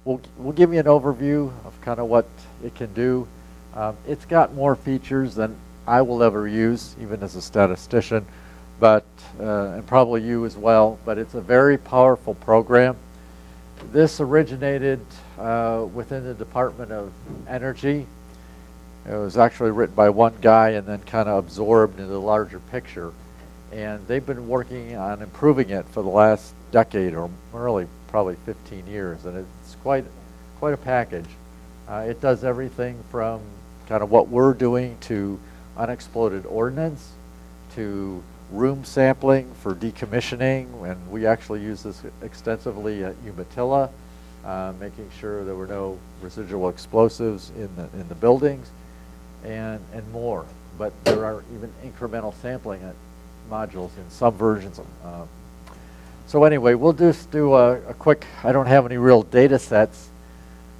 we'll give you an overview of kind of what it can do. It's got more features than I will ever use, even as a statistician, but and probably you as well. But it's a very powerful program. This originated within the Department of Energy. It was actually written by one guy and then kind of absorbed into the larger picture. And they've been working on improving it for the last decade, or really probably 15 years. And it's quite a package. It does everything from kind of what we're doing to unexploded ordnance, to room sampling for decommissioning, and we actually use this extensively at Umatilla, making sure there were no residual explosives in the buildings, and more. But there are even incremental sampling modules in some versions. So anyway, we'll just do a quick, I don't have any real data sets.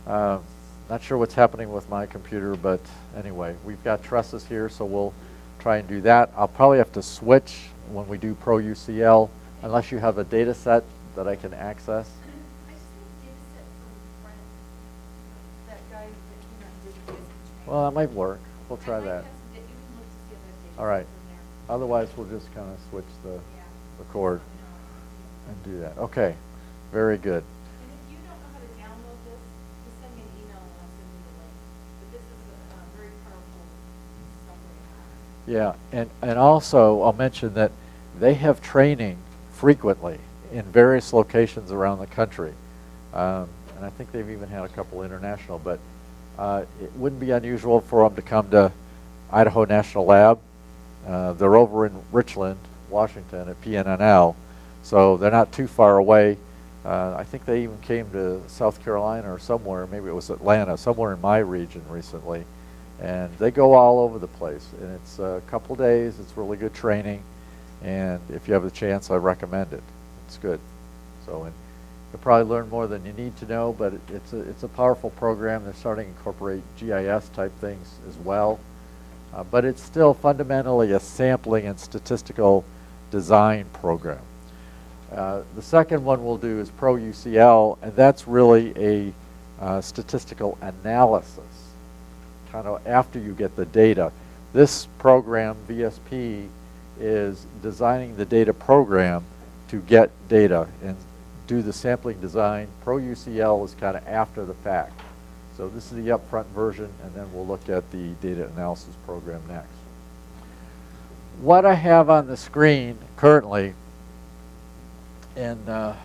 Not sure what's happening with my computer, but anyway, we've got trusses here, so we'll try and do that. I'll probably have to switch when we do Pro UCL, unless you have a data set that I can access. I just need a data set from Brent, that guy that came out and did the training. Well, that might work. We'll try that. You can look to see if there's data All right. from there. Otherwise, we'll just kind of switch the Yeah. record and do that. Okay, very good. And if you don't know how to download this, just send me an email and I'll send you the link. But this is a very powerful software. Yeah, and also I'll mention that they have training frequently in various locations around the country. And I think they've even had a couple international, but it wouldn't be unusual for them to come to Idaho National Lab. They're over in Richland, Washington at PNNL, so they're not too far away. I think they even came to South Carolina or somewhere, maybe it was Atlanta, somewhere in my region recently. And they go all over the place, and it's a couple days. It's really good training, and if you have the chance, I recommend it. It's good. So, and you'll probably learn more than you need to know, but it's a powerful program. They're starting to incorporate GIS type things as well, but it's still fundamentally a sampling and statistical design program. The second one we'll do is Pro UCL, and that's really a statistical analysis. Kind of after you get the data. This program, VSP, is designing the data program to get data and do the sampling design. Pro UCL is kind of after the fact. So this is the upfront version, and then we'll look at the data analysis program next. What I have on the screen currently, and I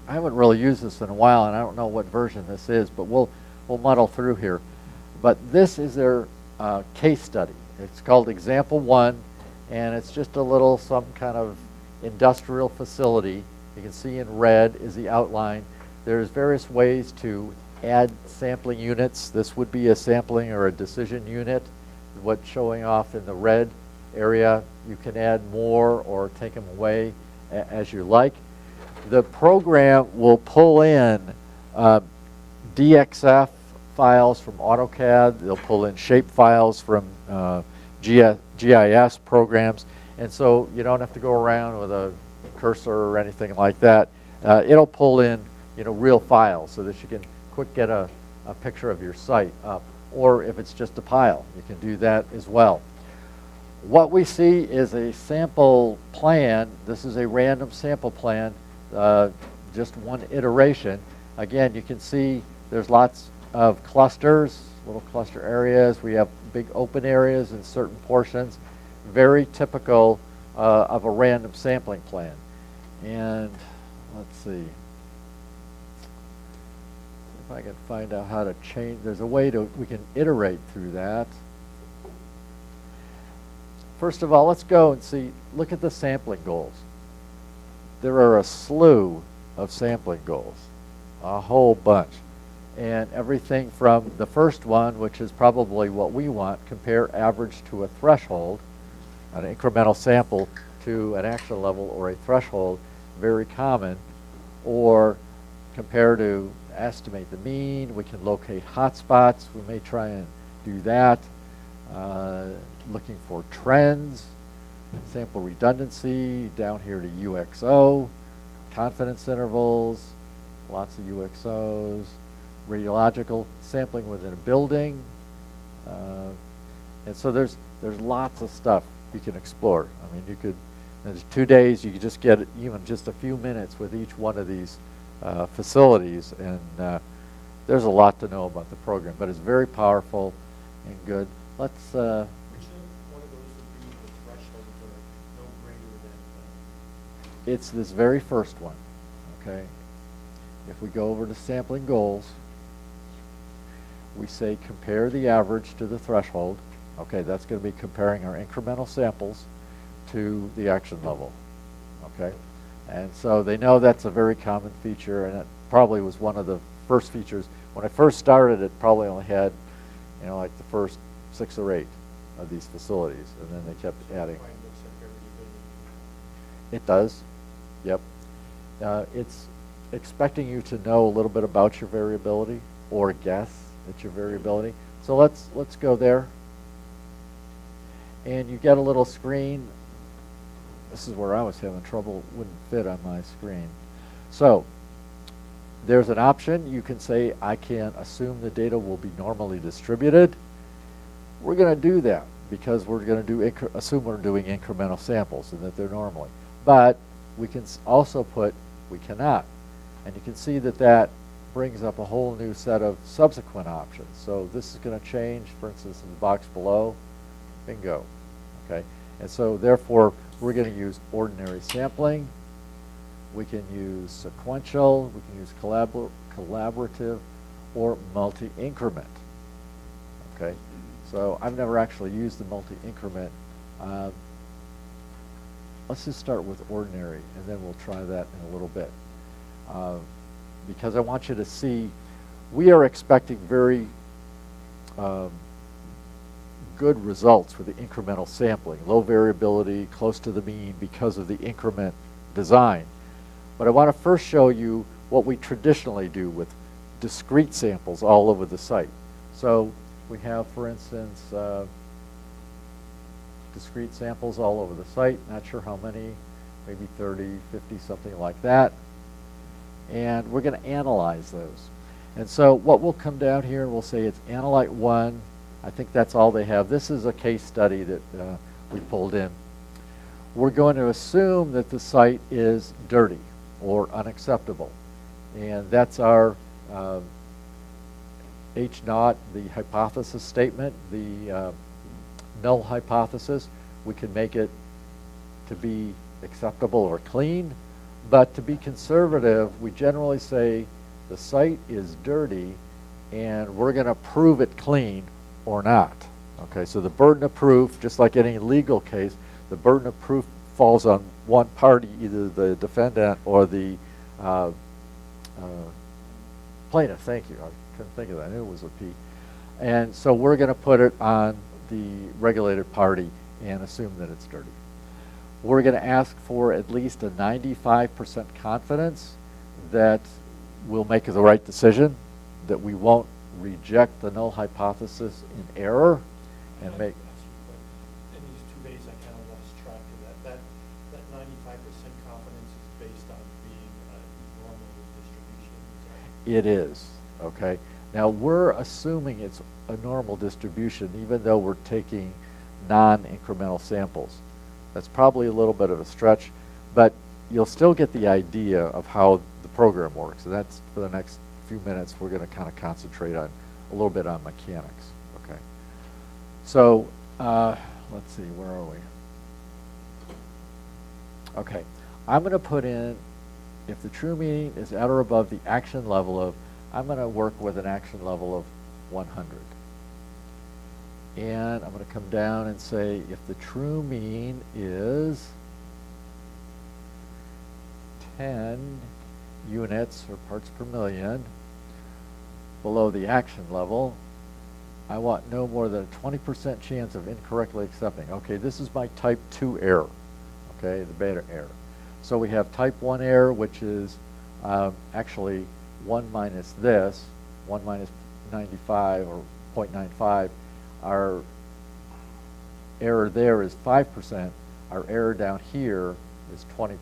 haven't really used this in a while, and I don't know what version this is, but we'll muddle through here. But this is their case study. It's called Example 1, and it's just a little, some kind of industrial facility. You can see in red is the outline. There's various ways to add sampling units. This would be a sampling or a decision unit. What's showing off in the red area, you can add more or take them away as you like. The program will pull in DXF files from AutoCAD. They'll pull in shape files from GIS programs, and so you don't have to go around with a cursor or anything like that. It'll pull in, real files so that you can quick get a picture of your site up, or if it's just a pile, you can do that as well. What we see is a sample plan. This is a random sample plan, just one iteration. Again, you can see there's lots of clusters, little cluster areas. We have big open areas in certain portions. Very typical of a random sampling plan. And let's see if I can find out how to change. There's a way we can iterate through that. First of all, let's go and see, look at the sampling goals. There are a slew of sampling goals, a whole bunch. And everything from the first one, which is probably what we want, compare average to a threshold, an incremental sample to an action level or a threshold, very common, or compare to estimate the mean. We can locate hotspots. We may try and do that. Looking for trends, sample redundancy, down here to UXO, confidence intervals, lots of UXOs. radiological sampling within a building. And so there's lots of stuff you can explore. I mean, you could, in 2 days, you could just get even just a few minutes with each one of these facilities, and there's a lot to know about the program, but it's very powerful and good. Let's, Which one of those would be the thresholds are no greater than? it's this very first one, okay? If we go over to sampling goals, we say compare the average to the threshold. Okay, that's going to be comparing our incremental samples to the action level, okay? And so they know that's a very common feature, and it probably was one of the first features. When I first started, it probably only had, you know, like the first 6 or 8 of these facilities, and then they kept adding. Looks like everybody. It does, yep. It's expecting you to know a little bit about your variability or guess at your variability. So let's go there. And you get a little screen. This is where I was having trouble, wouldn't fit on my screen. So there's an option. You can say, I can assume the data will be normally distributed. We're going to do that because we're going to assume we're doing incremental samples and that they're normally. But we can also put, we cannot. And you can see that that brings up a whole new set of subsequent options. So this is going to change, for instance, in the box below, bingo, okay? And so therefore, we're going to use ordinary sampling. We can use sequential, we can use collaborative, or multi-increment, okay? So I've never actually used the multi-increment. Let's just start with ordinary, and then we'll try that in a little bit. Because I want you to see, we are expecting very good results for the incremental sampling, low variability, close to the mean because of the increment design. But I want to first show you what we traditionally do with discrete samples all over the site. So we have, for instance, discrete samples all over the site, not sure how many, maybe 30, 50, something like that. And we're going to analyze those. And so what we'll come down here and we'll say it's analyte 1. I think that's all they have. This is a case study that we pulled in. We're going to assume that the site is dirty or unacceptable. And that's our H0, the hypothesis statement, the null hypothesis. We can make it to be acceptable or clean. But to be conservative, we generally say the site is dirty and we're going to prove it clean or not. Okay, so the burden of proof, just like any legal case, the burden of proof falls on one party, either the defendant or the plaintiff. Thank you. I couldn't think of that. I knew it was a P. And so we're going to put it on the regulated party and assume that it's dirty. We're going to ask for at least a 95% confidence that we'll make the right decision, that we won't reject the null hypothesis in error and make. In these 2 days, I kind of lost track of that. That 95% confidence is based on being a normal distribution. It is, okay? Now we're assuming it's a normal distribution even though we're taking non-incremental samples. That's probably a little bit of a stretch, but you'll still get the idea of how the program works. And that's for the next few minutes, we're going to kind of concentrate on a little bit on mechanics. Okay. So let's see, where are we? Okay, I'm going to put in, if the true mean is at or above the action level of, I'm going to work with an action level of 100. And I'm going to come down and say if the true mean is 10 units or parts per million below the action level, I want no more than a 20% chance of incorrectly accepting. Okay, this is my type 2 error, okay, the beta error. So we have type 1 error, which is actually 1 minus this, 1 minus 95 or 0.95. Our error there is 5%. Our error down here is 20%.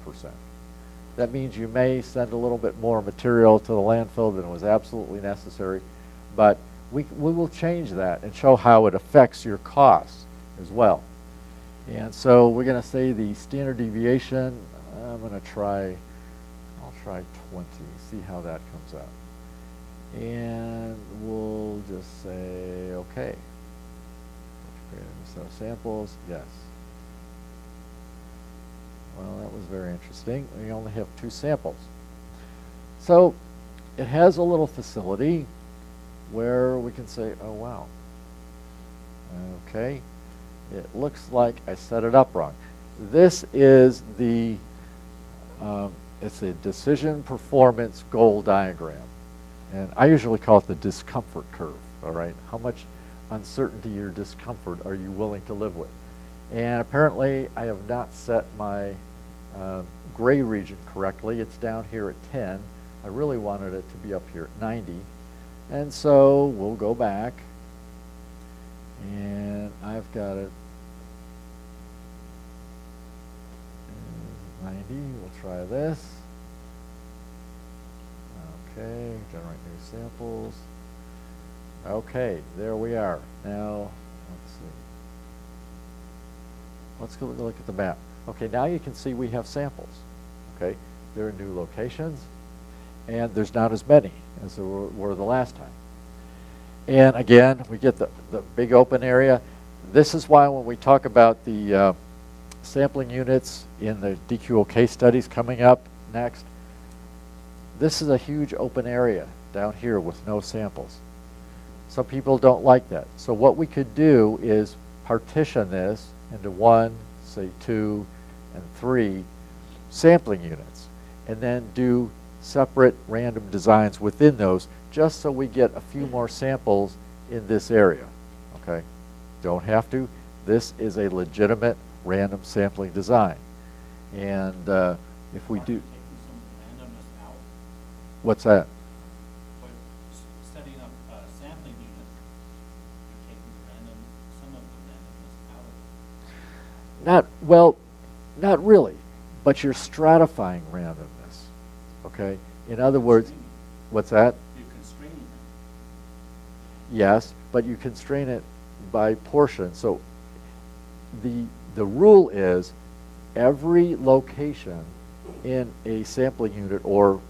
That means you may send a little bit more material to the landfill than was absolutely necessary, but we will change that and show how it affects your costs as well. And so we're going to say the standard deviation, I'm going to try, I'll try 20, see how that comes out. And we'll just say, okay. Create a new set of samples, yes. Well, that was very interesting. We only have 2 samples. So it has a little facility where we can say, oh, wow. Okay. It looks like I set it up wrong. This is the, it's a decision performance goal diagram. And I usually call it the discomfort curve, all right? How much uncertainty or discomfort are you willing to live with? And apparently I have not set my gray region correctly. It's down here at 10. I really wanted it to be up here at 90. And so we'll go back, and I've got it 90. We'll try this. Okay, generate new samples. Okay, there we are. Now, let's see. Let's go look at the map. Okay, now you can see we have samples. Okay, they're in new locations, and there's not as many as there were the last time. And again, we get the big open area. This is why when we talk about the sampling units in the DQO case studies coming up next, this is a huge open area down here with no samples. Some people don't like that. So what we could do is partition this into 1, say 2, and 3 sampling units, and then do separate random designs within those, just so we get a few more samples in this area. Okay? Don't have to. This is a legitimate random sampling design. And if we do... What's that? Setting up sampling units, you're taking some of the randomness out of it. Not, well, not really, but you're stratifying randomness. Okay? In other words, what's that? You're constraining it. Yes, but you constrain it by portion. So the rule is every location in a sampling unit or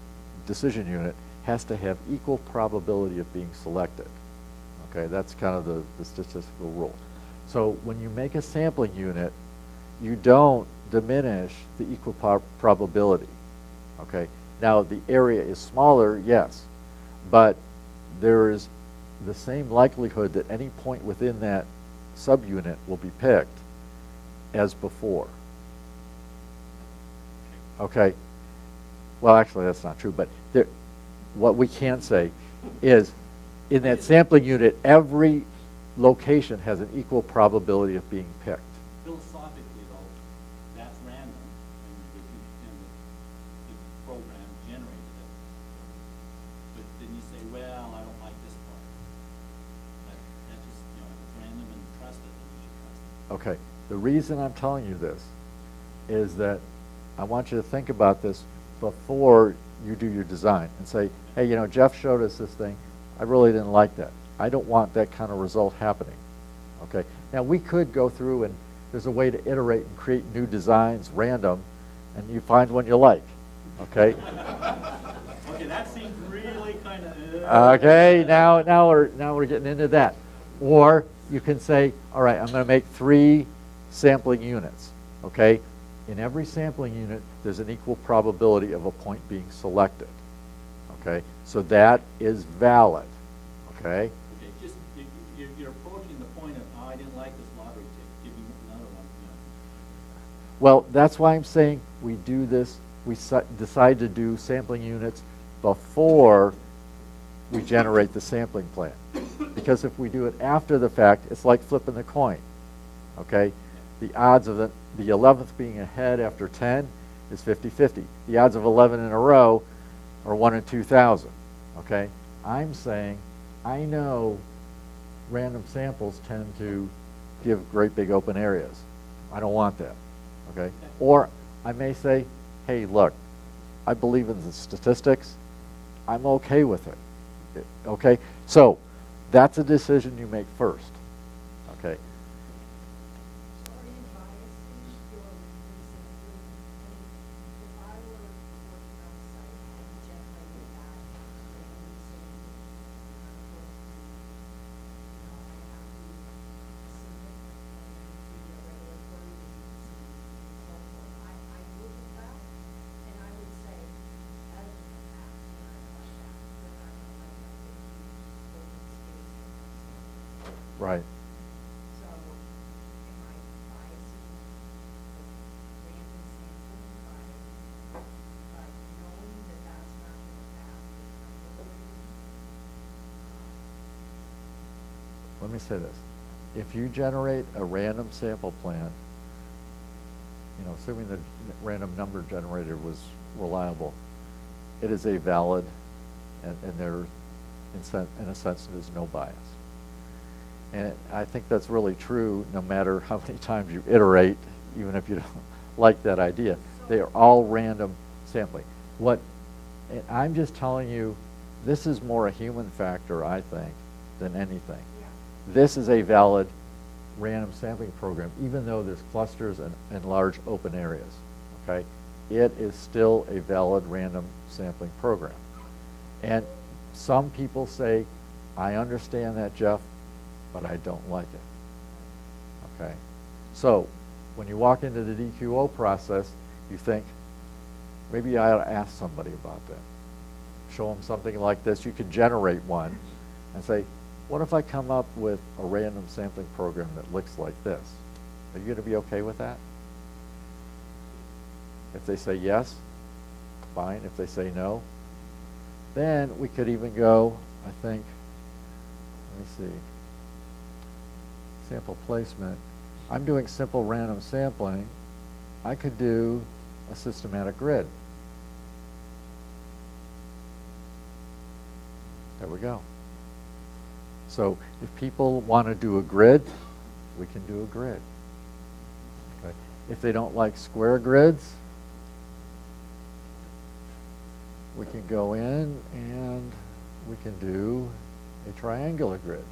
decision unit has to have equal probability of being selected. Okay, that's kind of the statistical rule. So when you make a sampling unit, you don't diminish the equal probability. Okay, now the area is smaller, yes, but there is the same likelihood that any point within that subunit will be picked as before. Okay. Well, actually, that's not true, but what we can say is in that sampling unit, every location has an equal probability of being picked. Philosophically, though, that's random, and the program generated it. But then you say, well, I don't like this part. That's just, if it's random and trusted, then you should trust it. Okay. The reason I'm telling you this is that I want you to think about this before you do your design and say, hey, Jeff showed us this thing. I really didn't like that. I don't want that kind of result happening. Okay. Now we could go through and there's a way to iterate and create new designs random, and you find one you like. Okay. Okay, that seems really kind of. Okay. Now we're getting into that. Or you can say, all right, I'm going to make 3 sampling units. Okay. In every sampling unit, there's an equal probability of a point being selected. Okay, so that is valid. Okay. Okay, just you're approaching the point of, oh, I didn't like this lottery ticket. Give me another one. Well, that's why I'm saying we do this. We decide to do sampling units before we generate the sampling plan, because if we do it after the fact, it's like flipping the coin. Okay, the odds of the 11th being ahead after 10 is 50-50. The odds of 11 in a row are 1 in 2,000. Okay? I'm saying I know random samples tend to give great big open areas. I don't want that. Okay? Or I may say, hey, look, I believe in the statistics, I'm okay with it. Okay? So that's a decision you make first. Okay? So are you biasing your reason for, if I were working on the site and generated that random sample, I have to submit to the regulatory agency and so forth. I look at that and I would say, that is a fact, you're not like that, you're not like that, if you open space. Right. So, am I biasing the random sampling by knowing that that's not going to pass the regulation? Let me say this. If you generate a random sample plan, assuming the random number generator was reliable, it is a valid, and there, in a sense, there's no bias. And I think that's really true no matter how many times you iterate, even if you don't like that idea. They are all random sampling. And I'm just telling you, this is more a human factor, I think, than anything. Yeah. This is a valid random sampling program, even though there's clusters and large open areas, okay? It is still a valid random sampling program. And some people say, I understand that, Jeff, but I don't like it, okay? So when you walk into the DQO process, you think, maybe I ought to ask somebody about that. Show them something like this. You can generate one and say, what if I come up with a random sampling program that looks like this? Are you going to be okay with that? If they say yes, fine. If they say no, then we could even go, I think, let me see, sample placement. I'm doing simple random sampling. I could do a systematic grid. There we go. So if people want to do a grid, we can do a grid. Okay. If they don't like square grids, we can go in and we can do a triangular grid.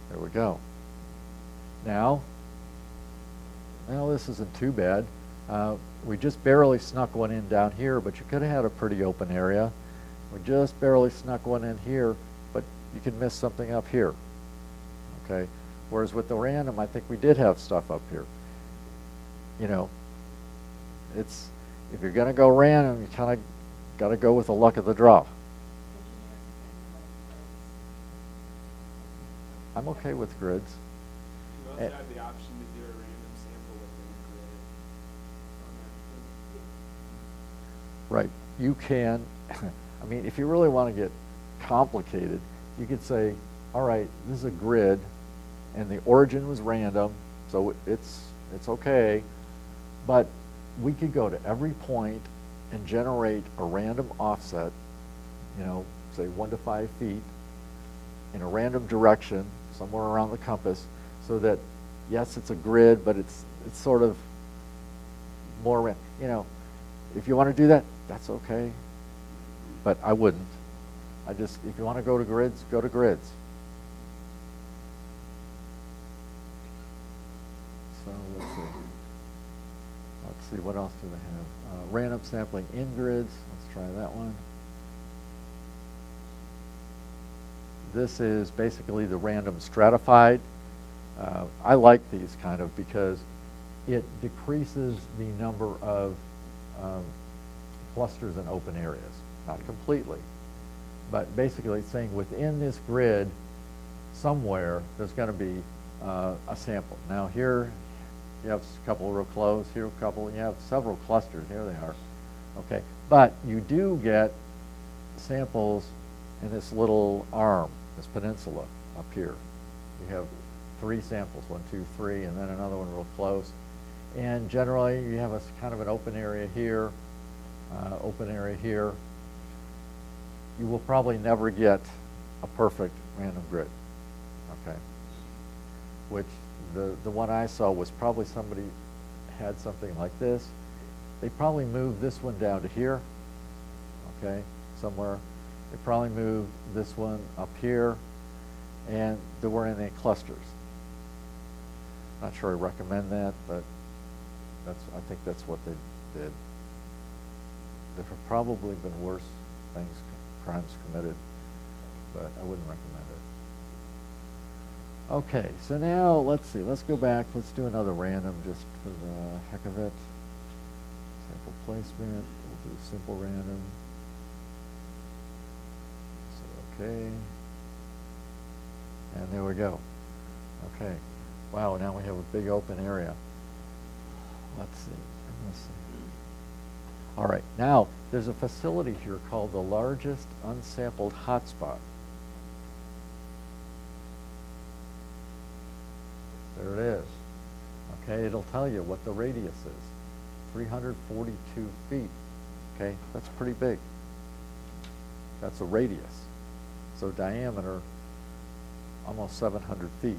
There we go. Now this isn't too bad. We just barely snuck one in down here, but you could have had a pretty open area. We just barely snuck one in here, but you can miss something up here. Okay? Whereas with the random, I think we did have stuff up here. If you're going to go random, you kind of got to go with the luck of the draw. I'm okay with grids. You also have the option to do a random sample within a grid. Right. You can, I mean, if you really want to get complicated, you could say, all right, this is a grid, and the origin was random, so it's okay, but we could go to every point and generate a random offset, say 1 to 5 feet, in a random direction, somewhere around the compass, so that, yes, it's a grid, but it's sort of more, if you want to do that, that's okay, but I wouldn't. If you want to go to grids, go to grids. So let's see, what else do they have? Random sampling in grids, let's try that one. This is basically the random stratified. I like these kind of because it decreases the number of clusters and open areas. Not completely, but basically it's saying within this grid somewhere there's going to be a sample. Now here you have a couple real close, here a couple, you have several clusters, here they are. Okay, but you do get samples in this little arm, this peninsula up here. You have 3 samples, 1, 2, 3, and then another one real close. And generally you have a kind of an open area here, open area here. You will probably never get a perfect random grid, okay? Which the one I saw was probably somebody had something like this, They probably moved this one down to here, okay, somewhere. They probably moved this one up here, and there weren't any clusters. Not sure I recommend that, but I think that's what they did. There have probably been worse things, crimes committed, but I wouldn't recommend it. Okay, so now let's see, let's go back, let's do another random just for the heck of it. Sample placement, we'll do simple random. So, okay. And there we go. Okay. Wow, now we have a big open area. Let's see. All right, now there's a facility here called the largest unsampled hotspot. There it is. Okay, it'll tell you what the radius is. 342 feet. Okay, that's pretty big. That's a radius. So diameter, almost 700 feet.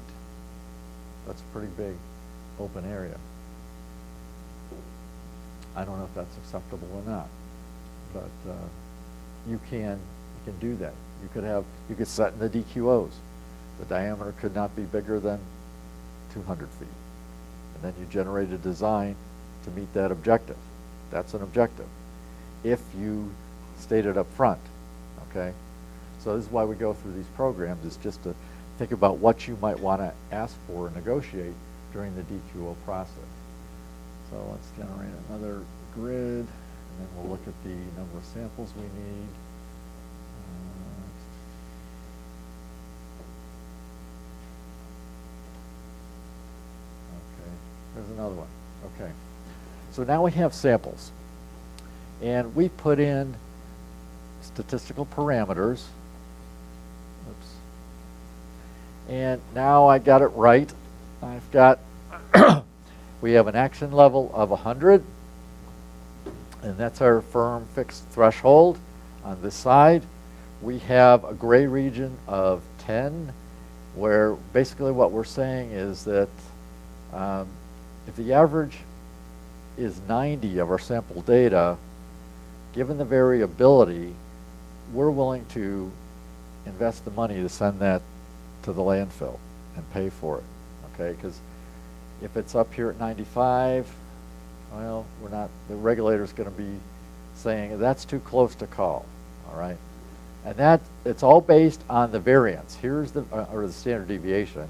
That's a pretty big open area. I don't know if that's acceptable or not, but you can do that. You could set in the DQOs. The diameter could not be bigger than 200 feet. And then you generate a design to meet that objective. That's an objective. If you state it up front, okay? So this is why we go through these programs, is just to think about what you might want to ask for and negotiate during the DQO process. So let's generate another grid, and then we'll look at the number of samples we need. Okay, there's another one. Okay, so now we have samples, and we put in statistical parameters. Oops. And now I got it right. I've got we have an action level of 100, and that's our firm fixed threshold. On this side, we have a gray region of 10, where basically what we're saying is that if the average is 90 of our sample data, given the variability, we're willing to invest the money to send that to the landfill and pay for it, okay? Because if it's up here at 95, well, the regulator's going to be saying that's too close to call, all right? And it's all based on the variance. Here's or the standard deviation.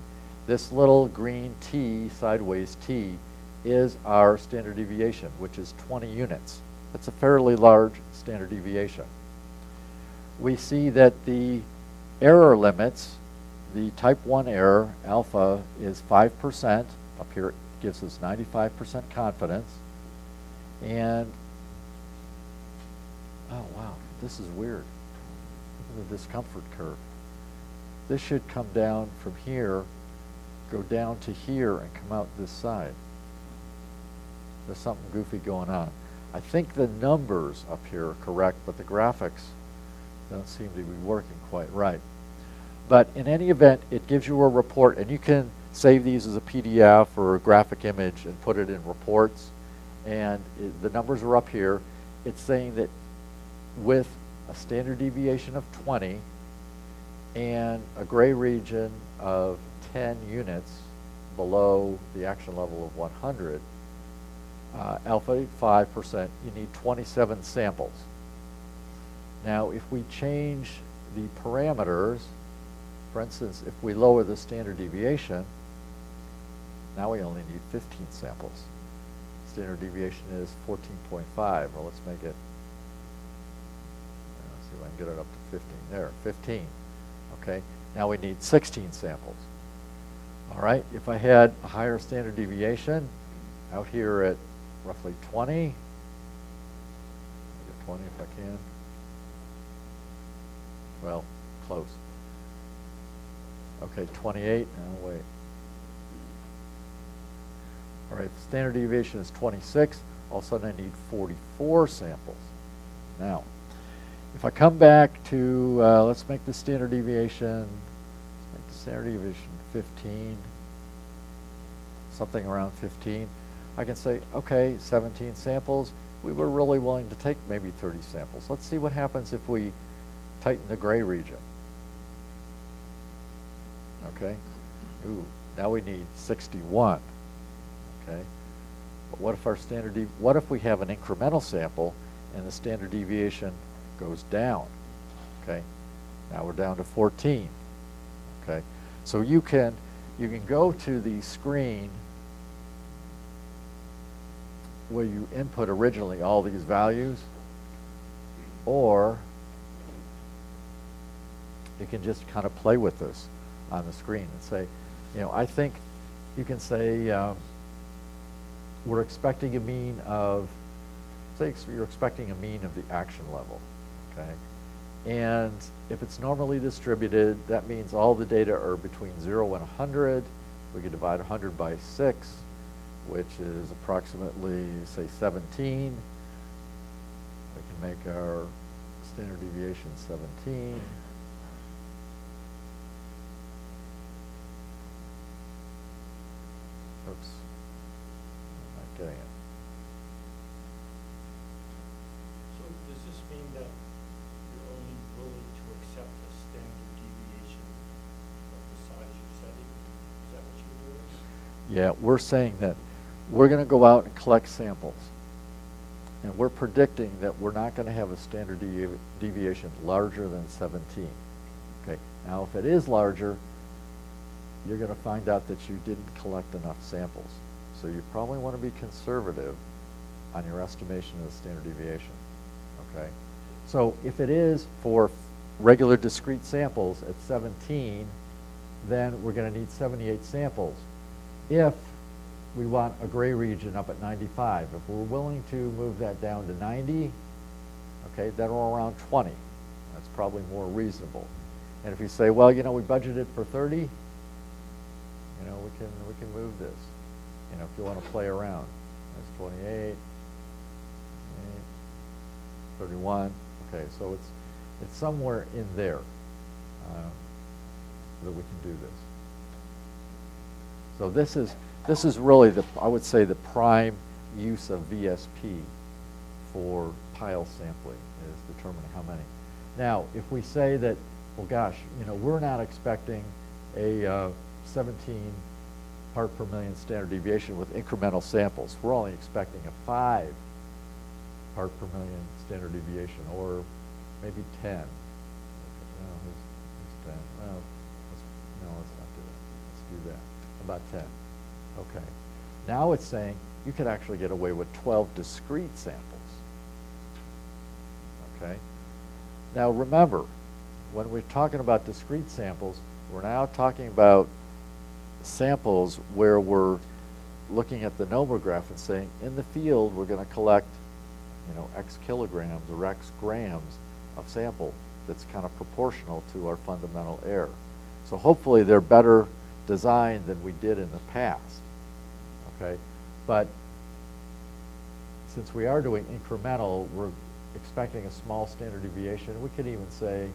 This little green T, sideways T, is our standard deviation, which is 20 units. That's a fairly large standard deviation. We see that the error limits, the type 1 error, alpha, is 5%. Up here it gives us 95% confidence. And, oh wow, this is weird. Look at the discomfort curve. This should come down from here, go down to here, and come out this side. There's something goofy going on. I think the numbers up here are correct, but the graphics don't seem to be working quite right. But in any event, it gives you a report, and you can save these as a PDF or a graphic image and put it in reports. And the numbers are up here. It's saying that with a standard deviation of 20 and a gray region of 10 units below the action level of 100, alpha 5%, you need 27 samples. Now, if we change the parameters, for instance, if we lower the standard deviation, now we only need 15 samples. Standard deviation is 14.5. Well, let's make it, let's see if I can get it up to 15. There, 15. Okay, now we need 16 samples. All right, if I had a higher standard deviation out here at roughly 20, get 20 if I can. Well, close. Okay, 28, now wait. All right, standard deviation is 26. All of a sudden I need 44 samples. Now, if I come back to, let's make the standard deviation, standard deviation 15, something around 15. I can say, okay, 17 samples. we were really willing to take maybe 30 samples. Let's see what happens if we tighten the gray region. Okay. Ooh, now we need 61. Okay. But what if our what if we have an incremental sample and the standard deviation goes down? Okay. Now we're down to 14. Okay. So you can go to the screen where you input originally all these values, or you can just kind of play with this on the screen and say, I think you can say we're expecting a mean of, say you're expecting a mean of the action level, okay? And if it's normally distributed, that means all the data are between 0 and 100. We could divide 100 by 6, which is approximately, say, 17. We can make our standard deviation 17. Oops, I'm not getting it. So does this mean that you're only willing to accept a standard deviation of the size you're setting? Is that what you're doing? Yeah, we're saying that we're going to go out and collect samples. And we're predicting that we're not going to have a standard deviation larger than 17. Okay, now if it is larger, you're going to find out that you didn't collect enough samples. So you probably want to be conservative on your estimation of the standard deviation. Okay, so if it is for regular discrete samples at 17, then we're going to need 78 samples. If we want a gray region up at 95, if we're willing to move that down to 90, okay, then we're around 20. That's probably more reasonable. And if you say, well, we budgeted for 30, we can move this. If you want to play around, that's 28, 31. Okay, so it's somewhere in there that we can do this. So this is really I would say the prime use of VSP for pile sampling is determining how many. Now, if we say that, well, gosh, we're not expecting a 17 part per million standard deviation with incremental samples. We're only expecting a 5 part per million standard deviation, or maybe 10. No, here's 10. Well, let's not do that. Let's do that. About 10. Okay. Now it's saying you could actually get away with 12 discrete samples. Okay. Now remember, when we're talking about discrete samples, we're now talking about samples where we're looking at the nomograph and saying, in the field, we're going to collect, X kilograms or X grams of sample that's kind of proportional to our fundamental error. So hopefully they're better designed than we did in the past, okay? But since we are doing incremental, we're expecting a small standard deviation. We could even say,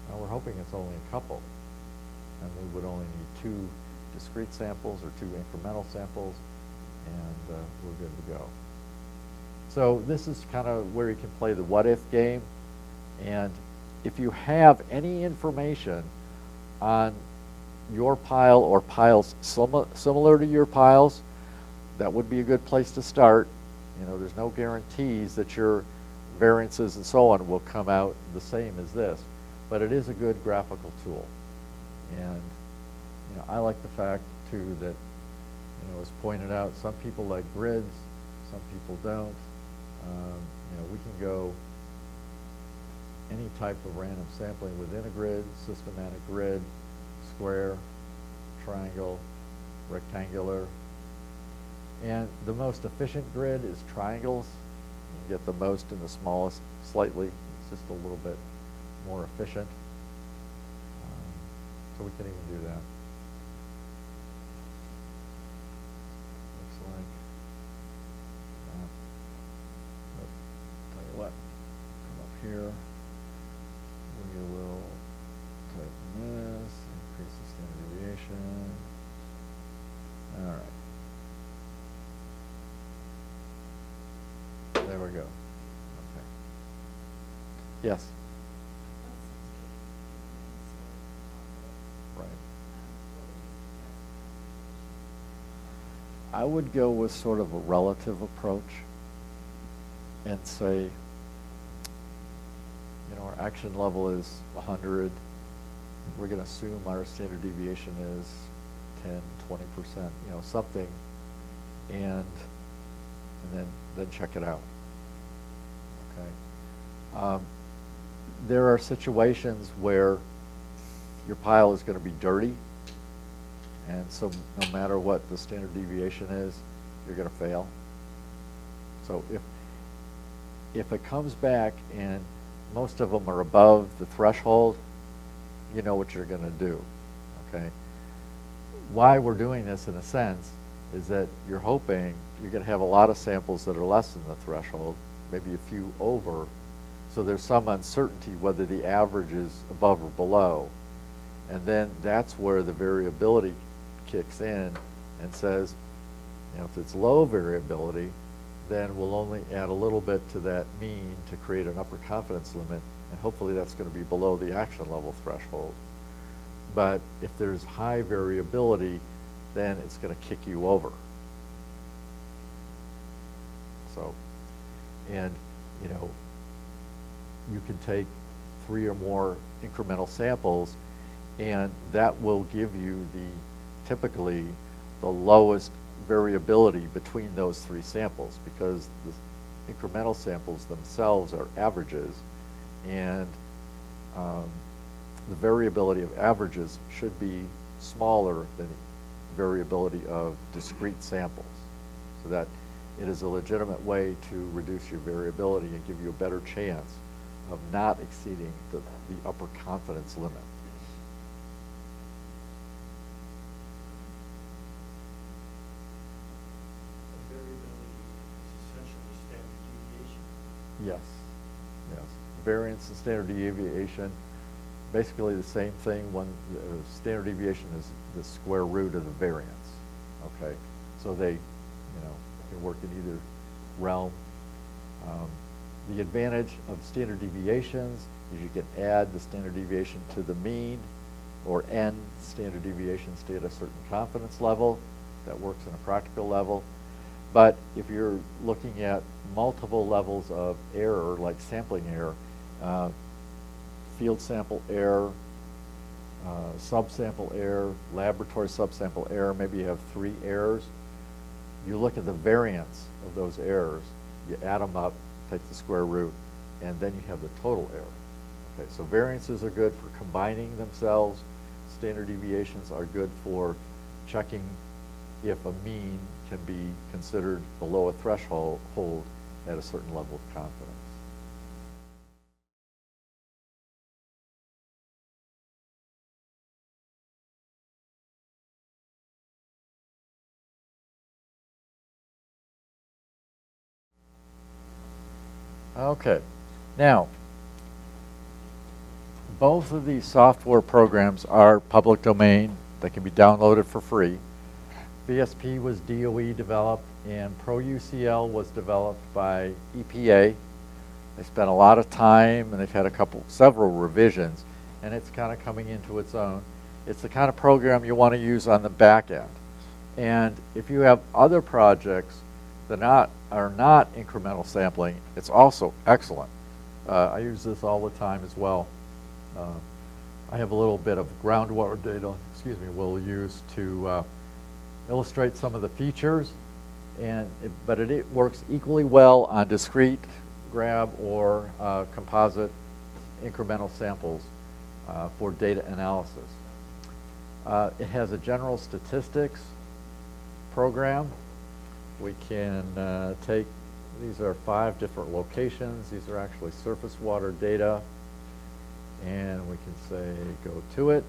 well, we're hoping it's only a couple, and we would only need 2 discrete samples or 2 incremental samples, and we're good to go. So this is kind of where you can play the what-if game, and if you have any information on your pile or piles similar to your piles, that would be a good place to start. There's no guarantees that your variances and so on will come out the same as this, but it is a good graphical tool. And I like the fact too that as pointed out, some people like grids, some people don't. We can go any type of random sampling within a grid, systematic grid, square, triangle, rectangular. And the most efficient grid is triangles. You can get the most in the smallest slightly. It's just a little bit more efficient. So we can even do that. Looks like, tell you what, come up here. We will tighten this, increase the standard deviation. All right. There you go. Okay. Yes. Right. I would go with sort of a relative approach and say, you know, our action level is 100. We're going to assume our standard deviation is 10, 20%, you know, something, and then check it out. Okay. There are situations where your pile is going to be dirty, and so no matter what the standard deviation is, you're going to fail. So if it comes back and most of them are above the threshold, you know what you're going to do. Okay. Why we're doing this, in a sense, is that you're hoping you're going to have a lot of samples that are less than the threshold, maybe a few over, so there's some uncertainty whether the average is above or below. And then that's where the variability kicks in and says, you know, if it's low variability, then we'll only add a little bit to that mean to create an upper confidence limit, and hopefully that's going to be below the action level threshold. But if there's high variability, then it's going to kick you over. So, and you know, you can take 3 or more incremental samples, and that will give you typically the lowest variability between those 3 samples, because the incremental samples themselves are averages, and the variability of averages should be smaller than the variability of discrete samples, so that it is a legitimate way to reduce your variability and give you a better chance of not exceeding the upper confidence limit. Variability is essentially standard deviation. Yes, yes. Variance and standard deviation, basically the same thing. When standard deviation is the square root of the variance. Okay, so they, you know, can work in either realm. The advantage of standard deviations is you can add the standard deviation to the mean, or n standard deviations stay at a certain confidence level. That works on a practical level. But if you're looking at multiple levels of error, like sampling error, field sample error, subsample error, laboratory subsample error, maybe you have 3 errors. You look at the variance of those errors, you add them up, take the square root, and then you have the total error. Okay, so variances are good for combining themselves. Standard deviations are good for checking if a mean can be considered below a threshold at a certain level of confidence. Okay, now, both of these software programs are public domain. They can be downloaded for free. VSP was DOE developed, and Pro UCL was developed by EPA. They spent a lot of time, and they've had several revisions, and it's kind of coming into its own. It's the kind of program you want to use on the back end. And if you have other projects that are not incremental sampling, it's also excellent. I use this all the time as well. I have a little bit of groundwater data, we'll use to illustrate some of the features, but it works equally well on discrete grab or composite incremental samples for data analysis. It has a general statistics program. We can take, these are 5 different locations. These are actually surface water data. And we can say, go to it.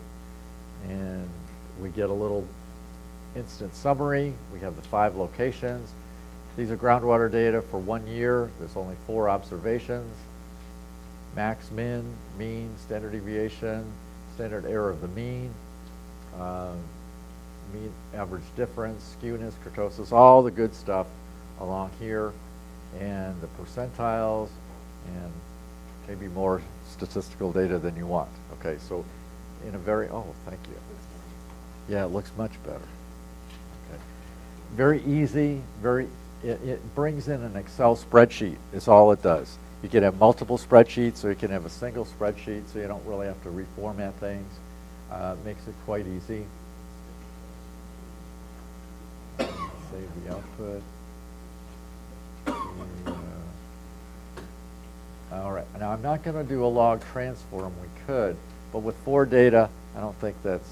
And we get a little instant summary. We have the 5 locations. These are groundwater data for 1 year. There's only 4 observations. Max, min, mean, standard deviation, standard error of the mean, mean average difference, skewness, kurtosis, all the good stuff along here. and the percentiles, and maybe more statistical data than you want. Okay, so in a very, oh, thank you. Yeah, it looks much better. Okay. Very easy, it brings in an Excel spreadsheet is all it does. You can have multiple spreadsheets, or you can have a single spreadsheet, so you don't really have to reformat things. Makes it quite easy. Save the output. All right, now I'm not going to do a log transform. We could, but with 4 data, I don't think that's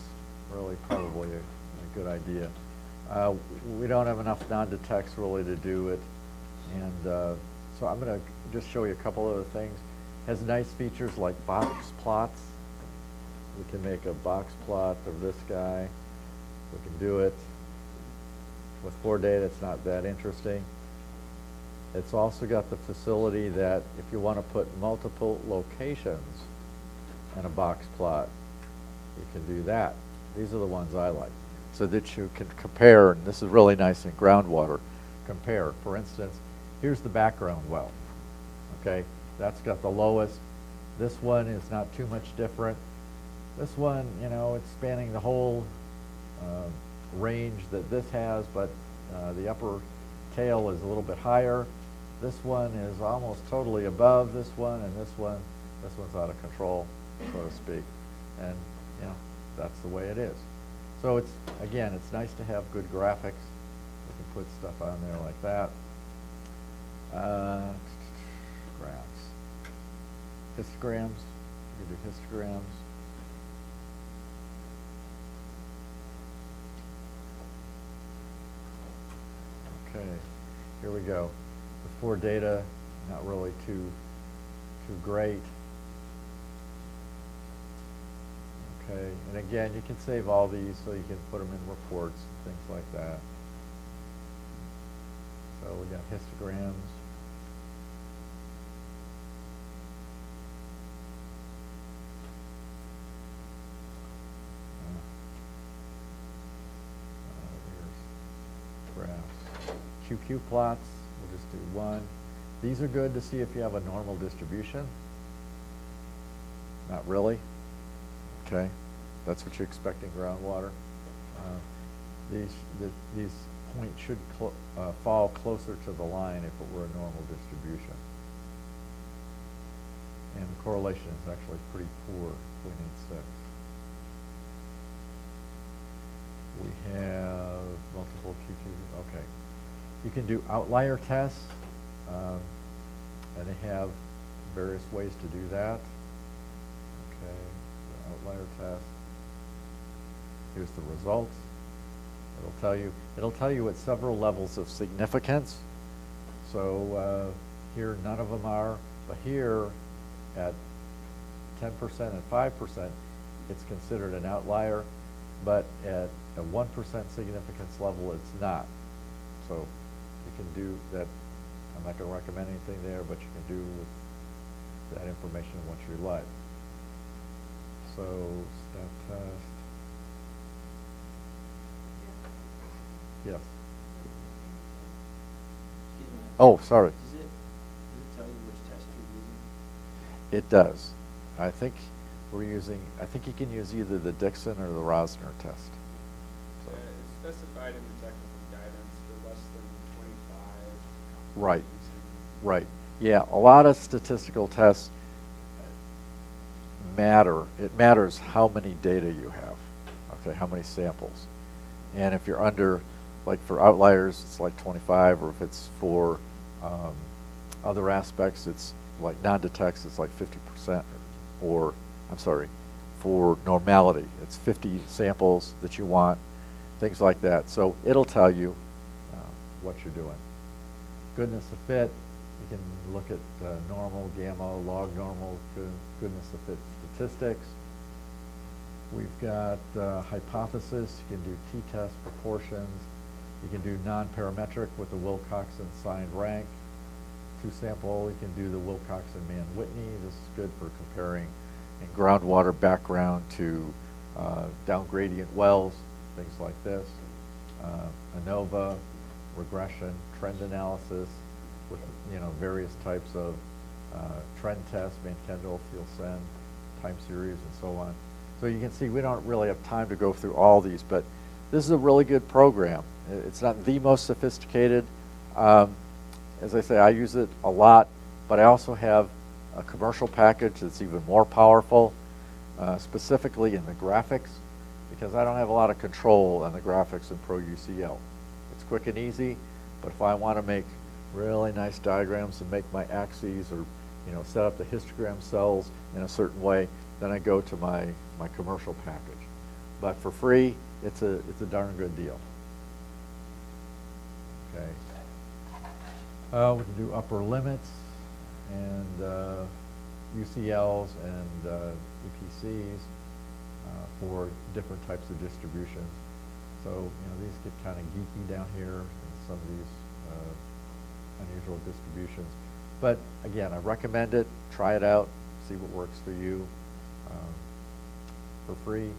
really probably a good idea. We don't have enough non-detects really to do it, and so I'm going to just show you a couple other things. Has nice features like box plots. We can make a box plot of this guy. We can do it. With 4 data, it's not that interesting. It's also got the facility that if you want to put multiple locations in a box plot, you can do that. These are the ones I like, so that you can compare, and this is really nice in groundwater, compare. For instance, here's the background well, okay? That's got the lowest. This one is not too much different. This one, you know, it's spanning the whole range that this has, but the upper tail is a little bit higher. This one is almost totally above this one, and this one's out of control, so to speak. And, you know, that's the way it is. So it's, again, it's nice to have good graphics. We can put stuff on there like that. Graphs. Histograms. You can do histograms. Okay, here we go. The 4 data, not really too great. Okay, and again, you can save all these so you can put them in reports and things like that. So we got histograms. Here's graphs. QQ plots, we'll just do 1. These are good to see if you have a normal distribution. Not really. Okay, that's what you expect in groundwater. These points should fall closer to the line if it were a normal distribution. And the correlation is actually pretty poor, 0.86. We have multiple QQ, okay. You can do outlier tests, and they have various ways to do that. Okay, the outlier test. Here's the results. It'll tell you at several levels of significance. So here none of them are, but here at 10% and 5%, it's considered an outlier, but at a 1% significance level, it's not. So you can do that. I'm not going to recommend anything there, but you can do with that information what you like. So stat test. Yes. Oh, sorry. Does it tell you which test you're using? It does. I think I think you can use either the Dixon or the Rosner test. So. It's specified in the technical guidance for less than 25. Right. Right. Yeah, a lot of statistical tests matter. It matters how many data you have, okay, how many samples. And if you're under, like for outliers, it's like 25, or if it's for other aspects, it's like non-detects, it's like 50%, or, I'm sorry, for normality, it's 50 samples that you want, things like that. So it'll tell you what you're doing. Goodness of fit, you can look at normal, gamma, log normal, goodness of fit statistics. We've got hypothesis, you can do t-test proportions, you can do non-parametric with the Wilcoxon signed rank. 2-sample, you can do the Wilcoxon-Mann-Whitney. This is good for comparing in groundwater background to down gradient wells, things like this. ANOVA, regression, trend analysis, with, you know, various types of trend tests, Van Kendall, field send, time series, and so on. So you can see we don't really have time to go through all these, but this is a really good program. It's not the most sophisticated. As I say, I use it a lot, but I also have a commercial package that's even more powerful, specifically in the graphics, because I don't have a lot of control on the graphics in Pro UCL. It's quick and easy, but if I want to make really nice diagrams and make my axes, or you know, set up the histogram cells in a certain way, then I go to my commercial package. But for free, it's a darn good deal. Okay. We can do upper limits and UCLs and EPCs for different types of distributions. So, you know, these get kind of geeky down here in some of these unusual distributions. But again, I recommend it. Try it out. See what works for you. For free,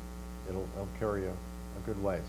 it'll carry a good ways.